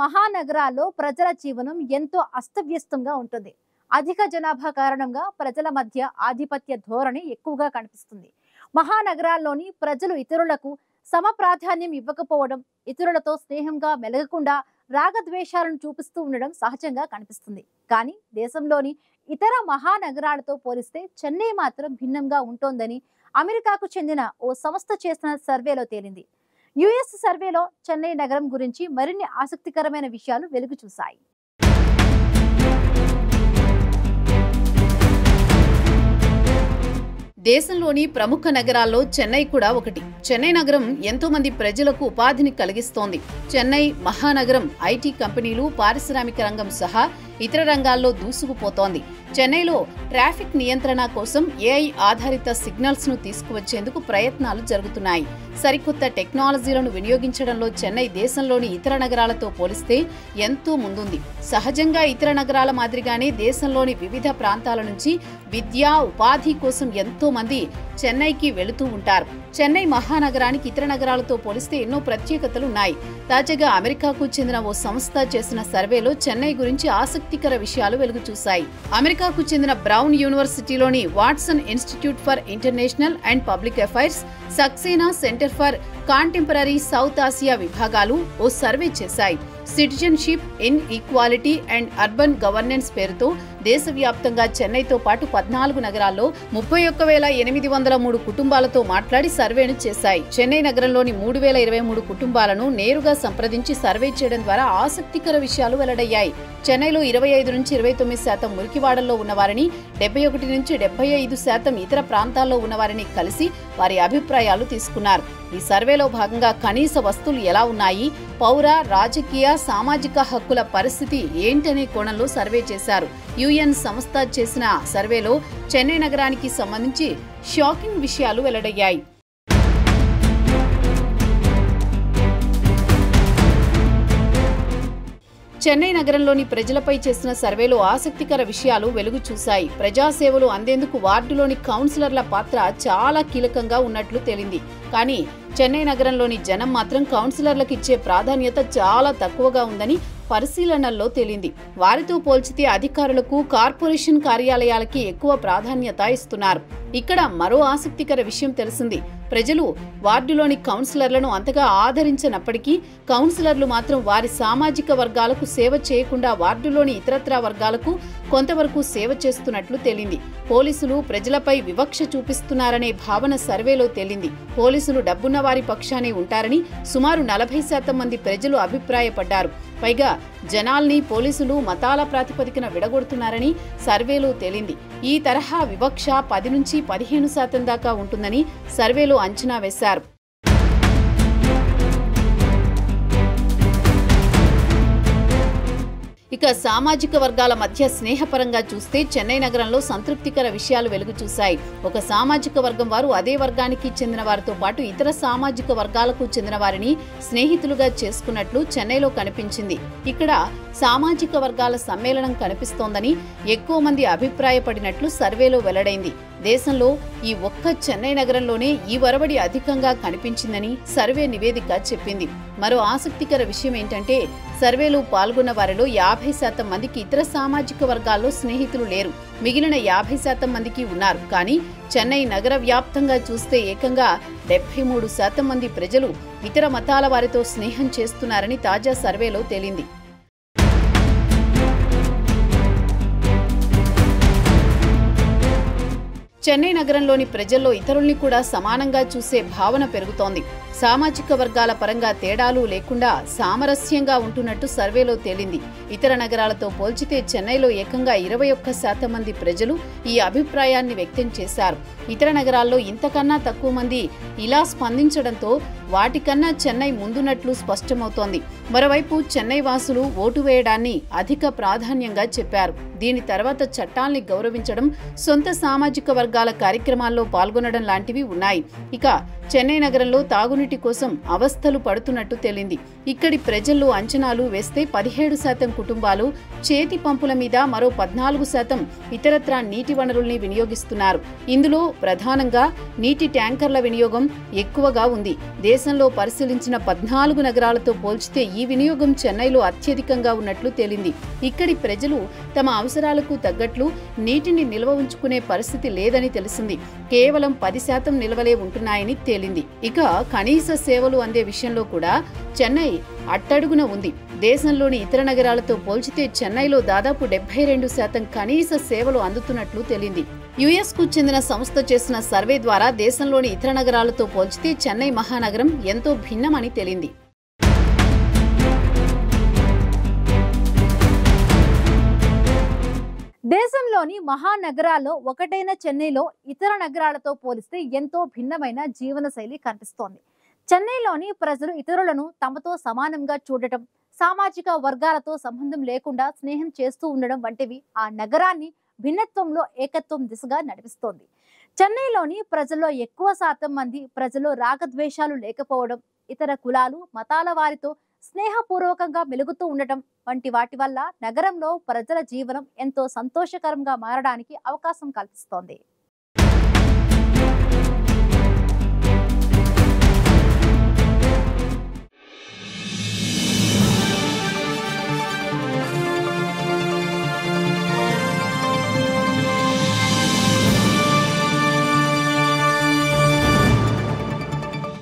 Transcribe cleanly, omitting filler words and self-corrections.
మహానగరాల్లో ప్రజల జీవనం ఎంతో అస్తవ్యస్తంగా ఉంటుంది. అధిక జనాభా కారణంగా ప్రజల మధ్య ఆధిపత్య ధోరణి ఎక్కువగా కనిపిస్తుంది. మహానగరాల్లోని ప్రజలు ఇతరులకు సమ ప్రాధాన్యం ఇవ్వకపోవడం, ఇతరులతో స్నేహంగా మెలగకుండా రాగద్వేషాలను చూపిస్తూ ఉండడం సహజంగా కనిపిస్తుంది. కానీ దేశంలోని ఇతర మహానగరాలతో పోలిస్తే చెన్నై మాత్రం భిన్నంగా ఉంటోందని అమెరికాకు చెందిన ఓ సంస్థ చేసిన సర్వేలో తేలింది. యుఎస్ సర్వేలో చెన్నై నగరం గురించి మరిన్ని ఆసక్తికరమైన విషయాలు వెలుగు చూశాయి. దేశంలోని ప్రముఖ నగరాల్లో చెన్నై కూడా ఒకటి. చెన్నై నగరం ఎంతో మంది ప్రజలకు ఉపాధిని కలిగిస్తోంది. చెన్నై మహానగరం ఐటీ కంపెనీలు, పారిశ్రామిక రంగం సహా ఇతర రంగాల్లో దూసుకుపోతోంది. చెన్నైలో ట్రాఫిక్ నియంత్రణ కోసం ఏఐ ఆధారిత సిగ్నల్స్ ను తీసుకువచ్చేందుకు ప్రయత్నాలు జరుగుతున్నాయి. సరికొత్త టెక్నాలజీలను వినియోగించడంలో చెన్నై దేశంలోని ఇతర నగరాలతో పోలిస్తే ఎంతో ముందుంది. సహజంగా ఇతర నగరాల మాదిరిగానే దేశంలోని వివిధ ప్రాంతాల నుంచి విద్య, ఉపాధి కోసం ఎంతో మంది చెన్నైకి వెళుతూ ఉంటారు. చెన్నై మహానగరానికి ఇతర నగరాలతో పోలిస్తే ఎన్నో ప్రత్యేకతలున్నాయి. తాజాగా అమెరికాకు చెందిన ఓ సంస్థ చేసిన సర్వేలో చెన్నై గురించి ఆసక్తికర విషయాలు వెలుగు చూశాయి. అమెరికాకు చెందిన బ్రౌన్ యూనివర్సిటీలోని Watson Institute for International and Public Affairs, Saxena Center for Contemporary South Asia విభాగాలు ఓ సర్వే చేశాయి. Citizenship in equality and urban governance పేరుతో దేశవ్యాప్తంగా చెన్నైతో పాటు 14 నగరాల్లో 31,803 కుటుంబాలతో మాట్లాడి సర్వేను చేశాయి. చెన్నై నగరంలోని 3,023 కుటుంబాలను నేరుగా సంప్రదించి సర్వే చేయడం ద్వారా ఆసక్తికర విషయాలు వెల్లడయ్యాయి. చెన్నైలో 25 నుంచి 29% మురికివాడల్లో ఉన్నవారిని, 71 నుంచి 75% ఇతర ప్రాంతాల్లో ఉన్నవారిని కలిసి వారి అభిప్రాయాలు తీసుకున్నారు. ఈ సర్వేలో భాగంగా కనీస వస్తువులు ఎలా ఉన్నాయి, పౌర, రాజకీయ, సామాజిక హక్కుల పరిస్థితి ఏంటనే కోణంలో సర్వే చేశారు. యుఎన్ సంస్థ చేసిన సర్వేలో చెన్నై నగరానికి సంబంధించి షాకింగ్ విషయాలు వెల్లడయ్యాయి. చెన్నై నగరంలోని ప్రజలపై చేసిన సర్వేలో ఆసక్తికర విషయాలు వెలుగు చూశాయి. ప్రజాసేవలు అందేందుకు వార్డులోని కౌన్సిలర్ల పాత్ర చాలా కీలకంగా ఉన్నట్లు తేలింది. కానీ చెన్నై నగరంలోని జనం మాత్రం కౌన్సిలర్లకు ఇచ్చే ప్రాధాన్యత చాలా తక్కువగా ఉందని పరిశీలనల్లో తేలింది. వారితో పోల్చితే అధికారులకు, కార్పొరేషన్ కార్యాలయాలకి ఎక్కువ ప్రాధాన్యత ఇస్తున్నారు. ఇక్కడ మరో ఆసక్తికర విషయం తెలిసింది. ప్రజలు వార్డులోని కౌన్సిలర్లను అంతగా ఆదరించినప్పటికీ కౌన్సిలర్లు మాత్రం వారి సామాజిక వర్గాలకు సేవ చేయకుండా వార్డులోని ఇతరత్రా వర్గాలకు కొంతవరకు సేవ చేస్తున్నట్లు తేలింది. పోలీసులు ప్రజలపై వివక్ష చూపిస్తున్నారనే భావన సర్వేలో తేలింది. పోలీసులు డబ్బున్న వారి పక్షానే ఉంటారని సుమారు 40% మంది ప్రజలు అభిప్రాయపడ్డారు. పైగా జనాల్ని పోలీసులు మతాల ప్రాతిపదికన విడగొడుతున్నారని సర్వేలో తేలింది. ఈ తరహా వివక్ష 10 నుంచి 15% దాకా ఉంటుందని సర్వేలో అంచనా వేశారు. ఇక సామాజిక వర్గాల మధ్య స్నేహపరంగా చూస్తే చెన్నై నగరంలో సంతృప్తికర విషయాలు వెలుగు చూశాయి. ఒక సామాజిక వర్గం వారు అదే వర్గానికి చెందిన వారితో పాటు ఇతర సామాజిక వర్గాలకు చెందిన వారిని స్నేహితులుగా చేసుకున్నట్లు చెన్నైలో కనిపించింది. ఇక్కడ సామాజిక వర్గాల సమ్మేళనం కనిపిస్తోందని ఎక్కువ మంది అభిప్రాయపడినట్లు సర్వేలో వెల్లడైంది. దేశంలో ఈ ఒక్క చెన్నై నగరంలోనే ఈ వరవడి అధికంగా కనిపించిందని సర్వే నివేదిక చెప్పింది. మరో ఆసక్తికర విషయం ఏంటంటే సర్వేలో పాల్గొన్న వారిలో 50% మందికి ఇతర సామాజిక వర్గాల్లో స్నేహితులు లేరు. మిగిలిన 50% మందికి ఉన్నారు. కానీ చెన్నై నగర వ్యాప్తంగా చూస్తే ఏకంగా 73% మంది ప్రజలు ఇతర మతాల వారితో స్నేహం చేస్తున్నారని తాజా సర్వేలో తేలింది. చెన్నై నగరంలోని ప్రజల్లో ఇతరుల్ని కూడా సమానంగా చూసే భావన పెరుగుతోంది. సామాజిక వర్గాల పరంగా తేడాలు లేకుండా సామరస్యంగా ఉంటున్నట్టు సర్వేలో తేలింది. ఇతర నగరాలతో పోల్చితే చెన్నైలో ఏకంగా 21% మంది ప్రజలు ఈ అభిప్రాయాన్ని వ్యక్తం చేశారు. ఇతర నగరాల్లో ఇంతకన్నా తక్కువ మంది ఇలా స్పందించడంతో వాటికన్నా చెన్నై ముందున్నట్లు స్పష్టమవుతోంది. మరోవైపు చెన్నై వాసులు ఓటు వేయడాన్ని అధిక ప్రాధాన్యంగా చెప్పారు. దీని తర్వాత చట్టాల్ని గౌరవించడం, సొంత సామాజిక వర్గాల కార్యక్రమాల్లో పాల్గొనడం లాంటివి ఉన్నాయి. ఇక చెన్నై నగరంలో తాగునీటి కోసం అవస్థలు పడుతున్నట్టు తేలింది. ఇక్కడి ప్రజల్లో అంచనాలు వేస్తే 17% కుటుంబాలు చేతి పంపుల మీద, మరో 14% ఇతరత్రా నీటి వనరుల్ని వినియోగిస్తున్నారు. ఇందులో ప్రధానంగా నీటి ట్యాంకర్ల వినియోగం ఎక్కువగా ఉంది. దేశంలో పరిశీలించిన 14 నగరాలతో పోల్చితే ఈ వినియోగం చెన్నైలో అత్యధికంగా ఉన్నట్లు తేలింది. ఇక్కడి ప్రజలు తమ అవసరాలకు తగ్గట్లు నీటిని నిల్వ ఉంచుకునే పరిస్థితి లేదని తెలిసింది. కేవలం 10% నిల్వలే ఉంటున్నాయని తేలింది. ఇక కనీస సేవలు అందే విషయంలో కూడా చెన్నై అట్టడుగున ఉంది. దేశంలోని ఇతర నగరాలతో పోల్చితే చెన్నైలో దాదాపు 72% కనీస సేవలు అందుతున్నట్లు తేలింది. యుఎస్ కు చెందిన సంస్థ చేసిన సర్వే ద్వారా దేశంలోని ఇతర నగరాలతో పోల్చితే చెన్నై మహానగరం ఎంతో భిన్నమని తేలింది. దేశంలోని మహానగరాల్లో ఒకటైన చెన్నైలో ఇతర నగరాలతో పోలిస్తే ఎంతో భిన్నమైన జీవనశైలి కనిపిస్తోంది. చెన్నైలోని ప్రజలు ఇతరులను తమతో సమానంగా చూడటం, సామాజిక వర్గాలతో సంబంధం లేకుండా స్నేహం చేస్తూ ఉండడం వంటివి ఆ నగరాన్ని భిన్నత్వంలో ఏకత్వం దిశగా నడిపిస్తోంది. చెన్నైలోని ప్రజల్లో ఎక్కువ శాతం మంది ప్రజల్లో రాగద్వేషాలు లేకపోవడం, ఇతర కులాలు, మతాల వారితో స్నేహపూర్వకంగా మెలుగుతూ ఉండటం వంటి వాటి వల్ల నగరంలో ప్రజల జీవనం ఎంతో సంతోషకరంగా మారడానికి అవకాశం కల్పిస్తోంది.